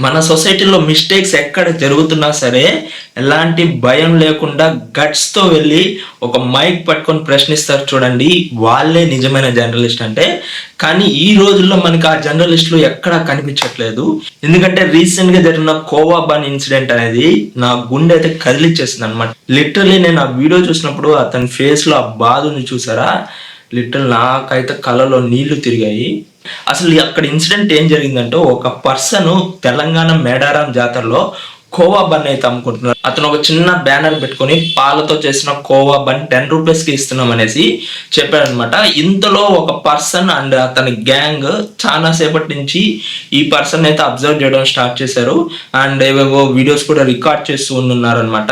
మన సొసైటీలో మిస్టేక్స్ ఎక్కడ జరుగుతున్నా సరే ఎలాంటి భయం లేకుండా గట్స్తో వెళ్ళి ఒక మైక్ పట్టుకొని ప్రశ్నిస్తారు చూడండి, వాళ్ళే నిజమైన జర్నలిస్ట్ అంటే. కానీ ఈ రోజుల్లో మనకి ఆ జర్నలిస్టులు ఎక్కడా కనిపించట్లేదు. ఎందుకంటే రీసెంట్గా జరిగిన కోవా బన్ ఇన్సిడెంట్ అనేది నా గుండె అయితే కదిలిచ్చేసింది అనమాట. లిటరలీ నేను ఆ వీడియో చూసినప్పుడు అతని ఫేస్లో ఆ బాధని చూసారా, లిటరల్ నాకైతే కళ్ళలో నీళ్లు తిరిగాయి. అసలు అక్కడ ఇన్సిడెంట్ ఏం జరిగిందంటే, ఒక పర్సన్ తెలంగాణ మేడారం జాతరలో కోవా బన్ అయితే అమ్ముకుంటున్నారు. అతను ఒక చిన్న బ్యానర్ పెట్టుకొని పాలతో చేసిన కోవా బన్ 10 రూపీస్కి ఇస్తున్నాం అనేసి చెప్పాడనమాట. ఇంతలో ఒక పర్సన్ అండ్ అతని గ్యాంగ్ చాలా సేపటి నుంచి ఈ పర్సన్ అయితే అబ్జర్వ్ చేయడం స్టార్ట్ చేశారు. అండ్ ఏవేవో వీడియోస్ కూడా రికార్డ్ చేస్తూ ఉన్నారనమాట.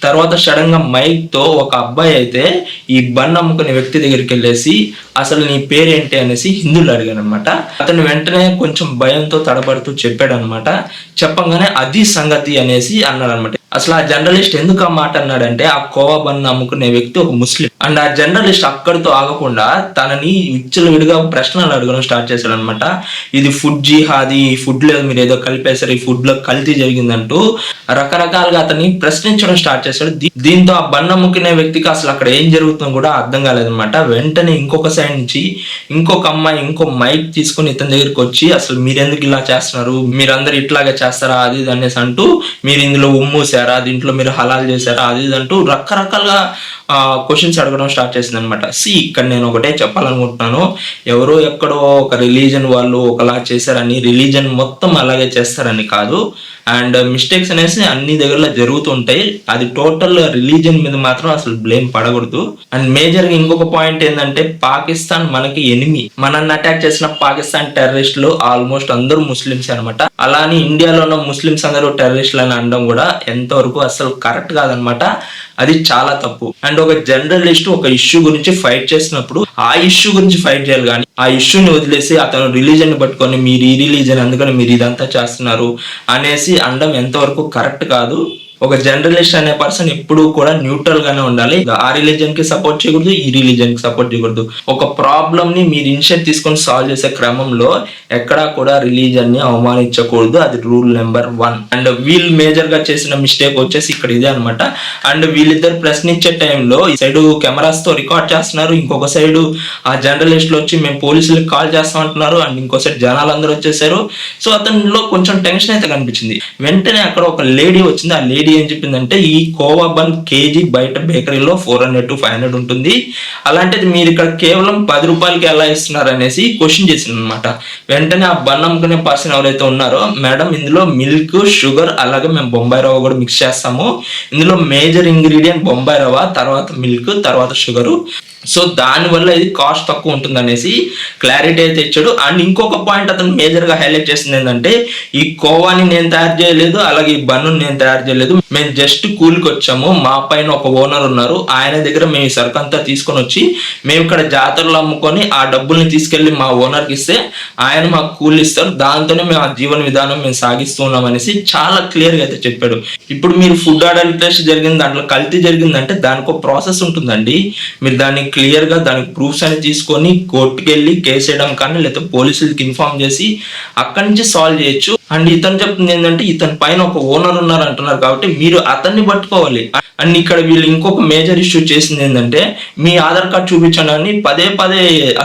తర్వాత సడన్ గా మైక్ తో ఒక అబ్బాయి అయితే ఈ బన్ అమ్ముకునే వ్యక్తి దగ్గరికి వెళ్ళేసి అసలు నీ పేరేంటి అనేసి హిందీలో అడిగాను అనమాట. అతను వెంటనే కొంచెం భయంతో తడబడుతూ చెప్పాడు అనమాట. చెప్పంగానే అది సంగతి అనేసి అన్నాడు అనమాట. అసలు ఆ జర్నలిస్ట్ ఎందుకు ఆ మాట అన్నాడంటే, ఆ కోవా బన్ అమ్ముకునే వ్యక్తి ఒక ముస్లిం. అండ్ ఆ జర్నలిస్ట్ అక్కడితో ఆగకుండా తనని విచ్చలవిడిగా ప్రశ్నలు అడగడం స్టార్ట్ చేశాడు అనమాట. ఇది ఫుడ్ జిహాది, ఈ ఫుడ్ లో మీరు ఏదో కలిపేశారు, ఈ ఫుడ్ లో కల్తీ జరిగిందంటూ రకరకాలుగా అతన్ని ప్రశ్నించడం స్టార్ట్ చేశాడు. దీంతో ఆ బన్ అమ్ముకునే వ్యక్తికి అసలు అక్కడ ఏం జరుగుతుందో కూడా అర్థం కాలేదన్నమాట. వెంటనే ఇంకొక సైడ్ నుంచి ఇంకొక అమ్మాయి ఇంకో మైక్ తీసుకుని ఇతని దగ్గరికి వచ్చి, అసలు మీరెందుకు ఇలా చేస్తున్నారు, మీరందరూ ఇట్లాగే చేస్తారా అది ఇది అనేసి అంటూ, మీరు ఇందులో ఉమ్మూసారా, దీంట్లో మీరు హలాల్ చేశారా అది ఇది అంటూ రకరకాలుగా క్వశ్చన్స్ అడగడం స్టార్ట్ చేసింది అనమాట. ఇక్కడ నేను ఒకటే చెప్పాలనుకుంటున్నాను, ఎవరో ఎక్కడో ఒక రిలీజన్ వాళ్ళు ఒకలా చేశారని రిలీజన్ మొత్తం అలాగే చేస్తారని కాదు. అండ్ మిస్టేక్స్ అనేసి అన్ని దగ్గరలో జరుగుతూ ఉంటాయి. అది టోటల్ రిలీజన్ మీద మాత్రం అసలు బ్లేమ్ పడకూడదు. అండ్ మేజర్ గా ఇంకొక పాయింట్ ఏంటంటే, పాకిస్తాన్ మనకి ఎనిమి. మనల్ని అటాక్ చేసిన పాకిస్తాన్ టెర్రరిస్టులు ఆల్మోస్ట్ అందరూ ముస్లిమ్స్ అనమాట. అలానే ఇండియాలో ఉన్న ముస్లిమ్స్ అందరూ టెర్రరిస్టులు అని అనడం కూడా ఎంతవరకు అసలు కరెక్ట్ కాదనమాట. అది చాలా తప్పు. అండ్ ఒక జర్నలిస్ట్ ఒక ఇష్యూ గురించి ఫైట్ చేసినప్పుడు ఆ ఇష్యూ గురించి ఫైట్ చేయాలి, కానీ ఆ ఇష్యూని వదిలేసి అతను రిలీజన్ పట్టుకొని మీరు ఈ రిలీజన్ అందుకని మీరు ఇదంతా చేస్తున్నారు అనేసి అనడం ఎంతవరకు కరెక్ట్ కాదు. ఒక జర్నలిస్ట్ అనే పర్సన్ ఎప్పుడు కూడా న్యూట్రల్ గానే ఉండాలి. ఆ రిలీజన్ కి సపోర్ట్ చేయకూడదు, ఈ రిలీజన్ కి సపోర్ట్ చేయకూడదు. ఒక ప్రాబ్లమ్ ని మీరు ఇనిషియేట్ తీసుకొని సాల్వ్ చేసే క్రమంలో ఎక్కడా కూడా రిలీజన్ ని అవమానించకూడదు. అది రూల్ నెంబర్ 1. అండ్ వీళ్ళు మేజర్ గా చేసిన మిస్టేక్ వచ్చేసి ఇక్కడ ఇదే అనమాట. అండ్ వీళ్ళిద్దరు ప్రశ్నించే టైంలో ఈ సైడ్ కెమెరాస్ తో రికార్డ్ చేస్తున్నారు, ఇంకొక సైడ్ ఆ జర్నలిస్టులు వచ్చి మేము పోలీసులకు కాల్ చేస్తాం అంటున్నారు. అండ్ ఇంకో సైడ్ జనాలందరూ వచ్చేసారు. సో అతనిలో కొంచెం టెన్షన్ అయితే కనిపించింది. వెంటనే అక్కడ ఒక లేడీ వచ్చింది. ఆ లేడీ ఏం చెప్పిందంటే, ఈ కోవా బన్ కేజీ బయట బేకరీలో 400 to 500 ఉంటుంది, అలాంటిది మీరు ఇక్కడ కేవలం 10 రూపాయలకి ఎలా ఇస్తున్నారు అనేసి క్వశ్చన్ చేసింది అనమాట. వెంటనే ఆ బన్ అమ్ముకునే పర్సన్ ఎవరైతే ఉన్నారో, మేడం ఇందులో మిల్క్, షుగర్, అలాగే మేము బొంబాయి రవ్వ కూడా మిక్స్ చేస్తాము, ఇందులో మేజర్ ఇంగ్రీడియంట్ బొంబాయి రవ్వ, తర్వాత మిల్క్, తర్వాత షుగరు, సో దానివల్ల ఇది కాస్ట్ తక్కువ ఉంటుంది అనేసి క్లారిటీ అయితే ఇచ్చాడు. అండ్ ఇంకొక పాయింట్ అతను మేజర్ గా హైలైట్ చేసింది ఏంటంటే, ఈ కోవాని నేను తయారు చేయలేదు, అలాగే ఈ బన్ను నేను తయారు చేయలేదు, మేము జస్ట్ కూలికి వచ్చాము, మా పైన ఒక ఓనర్ ఉన్నారు, ఆయన దగ్గర మేము ఈ సరుకు అంతా తీసుకొని వచ్చి మేము ఇక్కడ జాతరలో అమ్ముకొని ఆ డబ్బుల్ని తీసుకెళ్లి మా ఓనర్కి ఇస్తే ఆయన మాకు కూలి ఇస్తారు, దాంతోనే మేము ఆ జీవన విధానం మేము సాగిస్తూ ఉన్నాం అనేసి చాలా క్లియర్ గా అయితే చెప్పాడు. ఇప్పుడు మీరు ఫుడ్ అడల్టరేషన్ జరిగింది, దాంట్లో కల్తీ జరిగిందంటే దానికి ఒక ప్రాసెస్ ఉంటుందండి. మీరు దాన్ని క్లియర్ గా దానికి ప్రూఫ్స్ అని తీసుకొని కోర్టుకి వెళ్ళి కేసు వేయడం కానీ, లేకపోతే పోలీసులకి ఇన్ఫార్మ్ చేసి అక్కడి నుంచి సాల్వ్ చేయొచ్చు. అండ్ ఇతను చెప్తుంది ఏంటంటే, ఇతని పైన ఒక ఓనర్ ఉన్నారు అంటున్నారు కాబట్టి మీరు అతన్ని పట్టుకోవాలి. అండ్ ఇక్కడ వీళ్ళు ఇంకొక మేజర్ ఇష్యూ చేసింది ఏంటంటే, మీ ఆధార్ కార్డ్ చూపించండి అని పదే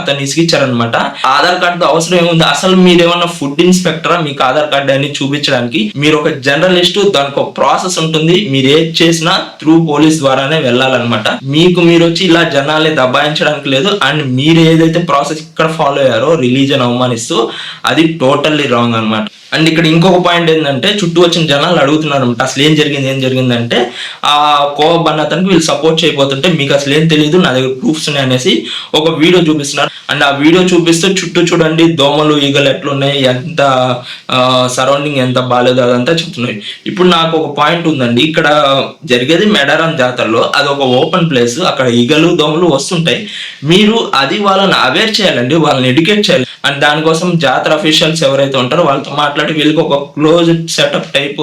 అతన్ని ఇసిగిచ్చారనమాట. ఆధార్ కార్డు అవసరం ఏముంది, అసలు మీరేమన్నా ఫుడ్ ఇన్స్పెక్టరా మీకు ఆధార్ కార్డు అని చూపించడానికి? మీరు ఒక జర్నలిస్ట్, దానికి ఒక ప్రాసెస్ ఉంటుంది, మీరు ఏది చేసినా త్రూ పోలీస్ ద్వారానే వెళ్ళాలన్నమాట. మీరు వచ్చి ఇలా జనాల్ని దబాయించడానికి లేదు. అండ్ మీరు ఏదైతే ప్రాసెస్ ఇక్కడ ఫాలో అయ్యారో రిలీజన్ అవమానిస్తూ, అది టోటల్లీ రాంగ్ అనమాట. అండ్ ఇక్కడ ఇంకొక పాయింట్ ఏంటంటే, చుట్టూ వచ్చిన జనాలు అడుగుతున్నారు అనమాట, అసలు ఏం జరిగిందంటే, ఆ కోవా బన్ అతనికి వీళ్ళు సపోర్ట్ చేయబోతుంటే మీకు అసలు ఏం తెలియదు, నా దగ్గర ప్రూఫ్స్ ఉన్నాయి అనేసి ఒక వీడియో చూపిస్తున్నారు. అండ్ ఆ వీడియో చూపిస్తూ చుట్టూ చూడండి దోమలు, ఈగలు ఎట్లున్నాయి, ఎంత సరౌండింగ్ ఎంత బాగాలేదు అదంతా చెప్తున్నాయి. ఇప్పుడు నాకు ఒక పాయింట్ ఉందండి, ఇక్కడ జరిగేది మేడారం జాతరలో, అది ఒక ఓపెన్ ప్లేస్, అక్కడ ఈగలు దోమలు వస్తుంటాయి. మీరు అది వాళ్ళని అవేర్ చేయాలండి, వాళ్ళని ఎడ్యుకేట్ చేయాలి. అండ్ దానికోసం జాతర అఫీషియల్స్ ఎవరైతే ఉంటారో వాళ్ళతో మాట్లాడి వీళ్ళకి ఒక క్లోజ్ సెటప్ టైప్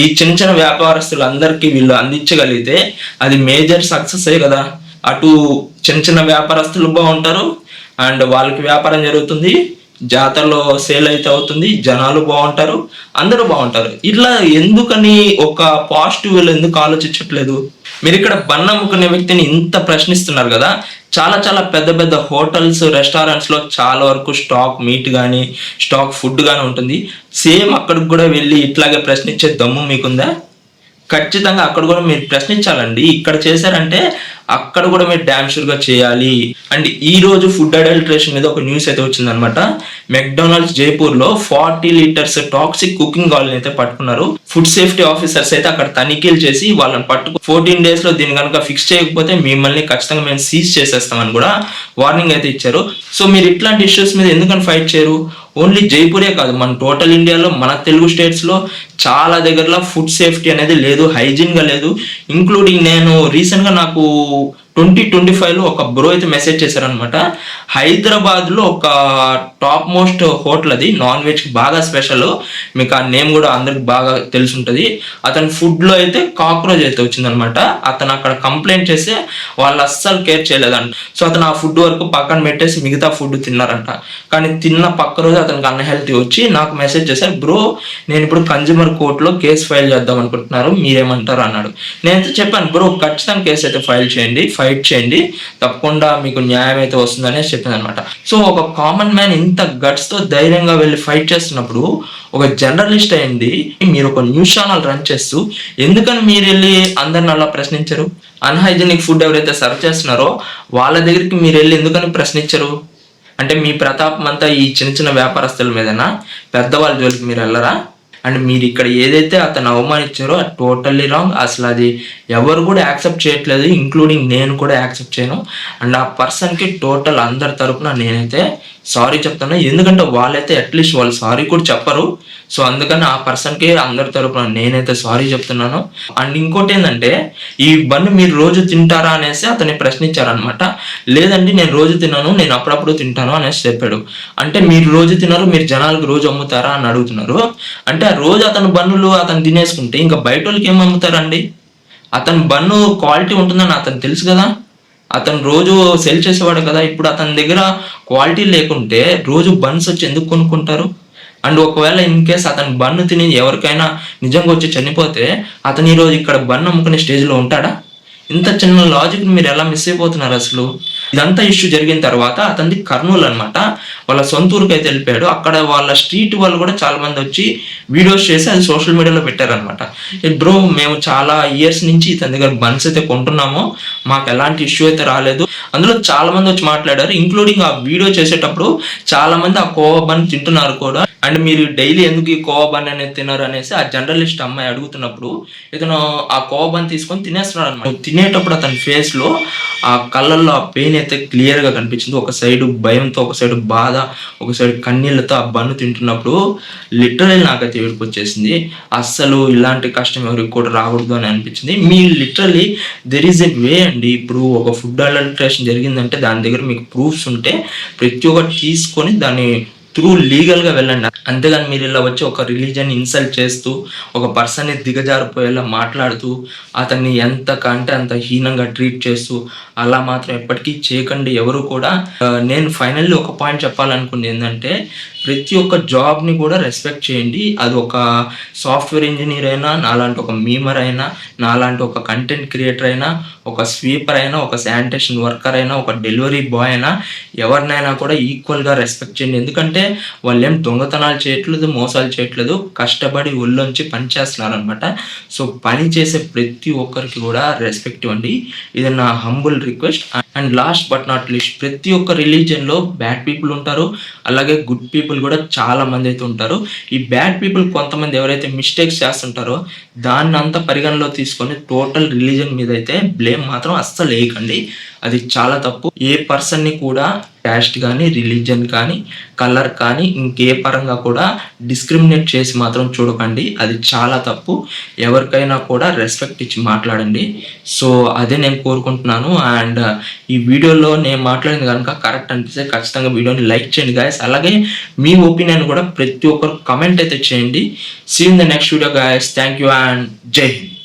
ఈ చిన్న వ్యాపారస్తులు అందరికీ వీళ్ళు అందించగలిగితే అది మేజర్ సక్సెస్ కదా. అటు చిన్న వ్యాపారస్తులు బాగుంటారు, అండ్ వాళ్ళకి వ్యాపారం జరుగుతుంది, జాతరలో సేల్ అయితే అవుతుంది, జనాలు బాగుంటారు, అందరూ బాగుంటారు. ఇట్లా ఎందుకని ఒక పాజిటివ్ వేలో ఎందుకు ఆలోచించట్లేదు? మీరు ఇక్కడ బన్ అమ్ముకునే వ్యక్తిని ఇంత ప్రశ్నిస్తున్నారు కదా, చాలా చాలా పెద్ద పెద్ద హోటల్స్, రెస్టారెంట్స్ లో చాలా వరకు స్టాక్ మీట్ కానీ స్టాక్ ఫుడ్ కానీ ఉంటుంది. సేమ్ అక్కడికి కూడా వెళ్ళి ఇట్లాగే ప్రశ్నించే దమ్ము మీకుందా? ఖచ్చితంగా అక్కడ కూడా మీరు ప్రశ్నించాలండి. ఇక్కడ చేశారంటే అక్కడ కూడా మీరు డ్యామ్ షూర్గా చేయాలి. అండ్ ఈ రోజు ఫుడ్ అడల్ట్రేషన్ మీద ఒక న్యూస్ అయితే వచ్చిందనమాట. మెక్డానల్డ్స్ జైపూర్ లో 40 లీటర్స్ టాక్సిక్ కుకింగ్ ఆయిల్ అయితే పట్టుకున్నారు. ఫుడ్ సేఫ్టీ ఆఫీసర్స్ అయితే అక్కడ తనిఖీలు చేసి వాళ్ళని 14 days లో దీన్ని కనుక ఫిక్స్ చేయకపోతే మిమ్మల్ని ఖచ్చితంగా మేము సీజ్ చేసేస్తామని కూడా వార్నింగ్ అయితే ఇచ్చారు. సో మీరు ఇట్లాంటి ఇష్యూస్ మీద ఎందుకని ఫైట్ చేయరు? ఓన్లీ జైపూరే కాదు, మన టోటల్ ఇండియాలో, మన తెలుగు స్టేట్స్లో చాలా దగ్గరలో ఫుడ్ సేఫ్టీ అనేది లేదు, హైజీన్గా లేదు. ఇంక్లూడింగ్ నేను రీసెంట్గా నాకు 2025లో ఒక బ్రో అయితే మెసేజ్ చేశారనమాట. హైదరాబాద్లో ఒక టాప్ మోస్ట్ హోటల్, అది నాన్ వెజ్ బాగా స్పెషల్, మీకు ఆ నేమ్ కూడా అందరికి బాగా తెలిసి ఉంటుంది. అతని ఫుడ్లో అయితే కాక్రోచ్ అయితే వచ్చిందనమాట. అతను అక్కడ కంప్లైంట్ చేస్తే వాళ్ళు అస్సలు కేర్ చేయలేదంట. సో అతను ఆ ఫుడ్ వరకు పక్కన పెట్టేసి మిగతా ఫుడ్ తిన్నారంట. కానీ తిన్న పక్క రోజు అతనికి అన్హెల్తీ వచ్చి నాకు మెసేజ్ చేశారు, బ్రో నేను ఇప్పుడు కన్జ్యూమర్ కోర్టులో కేసు ఫైల్ చేద్దాం అనుకుంటున్నారు, మీరేమంటారు అన్నాడు. నేనైతే చెప్పాను, బ్రో ఖచ్చితంగా కేసు అయితే ఫైల్ చేయండి, ఫైట్ చేయండి, తప్పకుండా మీకు న్యాయం అయితే వస్తుందనే చెప్పింది అనమాట. సో ఒక కామన్ మ్యాన్ ఇంత గట్స్తో ధైర్యంగా వెళ్ళి ఫైట్ చేస్తున్నప్పుడు, ఒక జర్నలిస్ట్ అయింది మీరు ఒక న్యూస్ ఛానల్ రన్ చేస్తూ ఎందుకని మీరు వెళ్ళి అందరిని అలా ప్రశ్నించరు? అన్హైజెనిక్ ఫుడ్ ఎవరైతే సర్వ్ చేస్తున్నారో వాళ్ళ దగ్గరికి మీరు వెళ్ళి ఎందుకని ప్రశ్నించరు? అంటే మీ ప్రతాపం అంతా ఈ చిన్న చిన్న వ్యాపారస్తుల మీదనా? పెద్దవాళ్ళ జోలికి మీరు వెళ్ళరా? అండ్ మీరు ఇక్కడ ఏదైతే అతను అవమానించారో అది టోటల్లీ రాంగ్. అసలు అది ఎవరు కూడా యాక్సెప్ట్ చేయట్లేదు, ఇంక్లూడింగ్ నేను కూడా యాక్సెప్ట్ చేయను. అండ్ ఆ పర్సన్కి టోటల్ అందరి తరపున నేనైతే సారీ చెప్తాను. ఎందుకంటే వాళ్ళైతే అట్లీస్ట్ వాళ్ళు సారీ కూడా చెప్పరు. సో అందుకని ఆ పర్సన్కి అందరి తరపున నేనైతే సారీ చెప్తున్నాను. అండ్ ఇంకోటి ఏంటంటే, ఈ బన్ను మీరు రోజు తింటారా అనేసి అతన్ని ప్రశ్నించారనమాట. లేదండి నేను రోజు తిన్నాను, నేను అప్పుడప్పుడు తింటాను అనేసి చెప్పాడు. అంటే మీరు రోజు తిన్నారు, మీరు జనాలకు రోజు అమ్ముతారా అని అడుగుతున్నారు. అంటే ఆ రోజు అతను బన్నులు అతను తినేసుకుంటే ఇంకా బయట వాళ్ళకి ఏం అమ్ముతారండి? అతని బన్ను క్వాలిటీ ఉంటుందని అతను తెలుసు కదా, అతను రోజు సెల్ చేసేవాడు కదా. ఇప్పుడు అతని దగ్గర క్వాలిటీ లేకుంటే రోజు బన్స్ వచ్చి ఎందుకు కొనుక్కుంటారు? అండ్ ఒకవేళ ఇన్ కేస్ అతను బన్ను తిని ఎవరికైనా నిజంగా వచ్చి చనిపోతే అతను ఈరోజు ఇక్కడ బన్ను అమ్ముకునే స్టేజ్లో ఉంటాడా? ఇంత చిన్న లాజిక్ మీరు ఎలా మిస్ అయిపోతున్నారు అసలు? ఇదంతా ఇష్యూ జరిగిన తర్వాత అతనిది కర్నూలు అనమాట, వాళ్ళ సొంత ఊరికి అయితే వెళ్ళిపోయాడు. అక్కడ వాళ్ళ స్ట్రీట్ వాళ్ళు కూడా చాలా మంది వచ్చి వీడియోస్ చేసి అది సోషల్ మీడియాలో పెట్టారనమాట. బ్రో మేము చాలా ఇయర్స్ నుంచి ఇతని దగ్గర బన్స్ అయితే కొంటున్నాము, మాకు ఎలాంటి ఇష్యూ అయితే రాలేదు. అందులో చాలా మంది వచ్చి మాట్లాడారు, ఇంక్లూడింగ్ ఆ వీడియో చేసేటప్పుడు చాలా మంది ఆ కోవా బన్ తింటున్నారు కూడా. అండ్ మీరు డైలీ ఎందుకు ఈ కోవా బన్ అనేది తిన్నారు అనేసి ఆ జర్నలిస్ట్ అమ్మాయి అడుగుతున్నప్పుడు ఇతను ఆ కోవా బన్ తీసుకొని తినేస్తున్నాడు అనమాట. తినేటప్పుడు అతని ఫేస్ లో ఆ కళ్ళల్లో ఆ పెయిన్ అయితే క్లియర్ గా కనిపించింది. ఒక సైడ్ భయంతో, ఒక సైడ్ బాధ, ఒక సైడ్ కన్నీళ్లతో ఆ బన్ను తింటున్నప్పుడు లిటరల్లీ నాకైతే ఏడుపు వచ్చేసింది. అస్సలు ఇలాంటి కష్టం ఎవరికి కూడా రాకూడదు అని అనిపించింది. మీ లిటరల్లీ దెర్ ఈజ్ ఎ వే అండి. ఇప్పుడు ఒక ఫుడ్ అడల్ట్రేషన్ జరిగిందంటే దాని దగ్గర మీకు ప్రూఫ్స్ ఉంటే ప్రతి ఒక్కటి తీసుకొని దాన్ని త్రూ లీగల్గా వెళ్ళండి. అంతేగాని మీరు ఇలా వచ్చి ఒక రిలీజన్ ఇన్సల్ట్ చేస్తూ, ఒక పర్సన్ని దిగజారిపోయేలా మాట్లాడుతూ, అతన్ని ఎంత కంటే అంత హీనంగా ట్రీట్ చేస్తూ అలా మాత్రం ఎప్పటికీ చేయకండి ఎవరు కూడా. నేను ఫైనల్లీ ఒక పాయింట్ చెప్పాలనుకుంది ఏంటంటే, ప్రతి ఒక్క జాబ్ని కూడా రెస్పెక్ట్ చేయండి. అది ఒక సాఫ్ట్వేర్ ఇంజనీర్ అయినా, నాలాంటి ఒక మీమర్ అయినా, నాలాంటి ఒక కంటెంట్ క్రియేటర్ అయినా, ఒక స్వీపర్ అయినా, ఒక శానిటేషన్ వర్కర్ అయినా, ఒక డెలివరీ బాయ్ అయినా, ఎవరినైనా కూడా ఈక్వల్గా రెస్పెక్ట్ చేయండి. ఎందుకంటే వాళ్ళు ఏం దొంగతనాలు చేయట్లేదు, మోసాలు చేయట్లేదు, కష్టపడి ఒళ్ళొంచి పని చేస్తున్నారు అనమాట. సో పని చేసే ప్రతి ఒక్కరికి కూడా రెస్పెక్ట్ ఇవ్వండి. ఇది నా humble request. And last but not least, ప్రతి ఒక్క రిలీజియన్లో బ్యాడ్ పీపుల్ ఉంటారు, అలాగే గుడ్ పీపుల్ కూడా చాలా మంది అయితే ఉంటారు. ఈ బ్యాడ్ పీపుల్ కొంతమంది ఎవరైతే మిస్టేక్స్ చేస్తుంటారో దాన్ని అంతా పరిగణలో తీసుకొని టోటల్ రిలీజన్ మీద అయితే బ్లేమ్ మాత్రం అస్సలు వేయకండి. అది చాలా తప్పు. ఏ పర్సన్ని కూడా క్యాస్ట్ కానీ, రిలీజన్ కానీ, కలర్ కానీ, ఇంకే పరంగా కూడా డిస్క్రిమినేట్ చేసి మాత్రం చూడకండి. అది చాలా తప్పు. ఎవరికైనా కూడా రెస్పెక్ట్ ఇచ్చి మాట్లాడండి. సో అదే నేను కోరుకుంటున్నాను. అండ్ ఈ వీడియోలో నేను మాట్లాడింది కనుక కరెక్ట్ అనిపిస్తే ఖచ్చితంగా వీడియోని లైక్ చేయండి గాయస్. అలాగే మీ ఒపీనియన్ కూడా ప్రతి ఒక్కరు కమెంట్ అయితే చేయండి. See in the next video guys. Thank you and Jai Hind.